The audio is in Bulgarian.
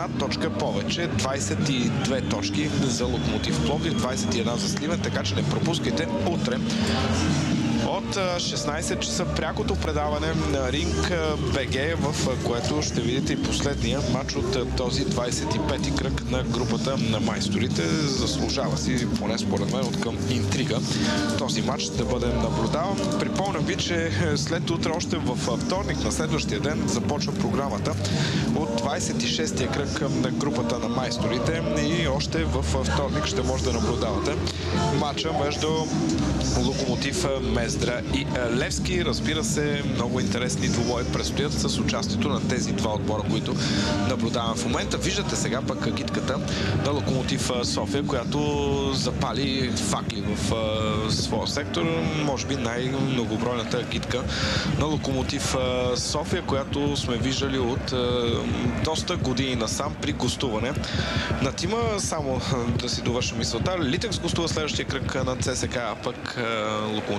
точка повече. 22 точки за Локомотив Пловдив, 21 за Сливен, така че не пропускайте утре от 16 часа прякото предаване на Ринг БГ, в което ще видите и последния матч от този 25-ти кръг на групата на майсторите. Заслужава си, поне според мен, от към интрига този матч да бъде наблюдаван. Припомням ви, че след утре, още във вторник, на следващия ден, започва програмата от 26-тия кръг на групата на майсторите и още във вторник ще може да наблюдавате матча между Локомотив Мездра и Левски. Разбира се, много интересни двубои предстоят с участието на тези два отбора, които наблюдаваме в момента. Виждате сега пък агитката на Локомотив София, която запали факли в своя сектор. Може би най-многобройната агитка на Локомотив София, която сме виждали от доста години насам при гостуване на тима. Само да си довършим мисълта. Литекс гостува следващия кръг на ЦСКА, а пък Локомотив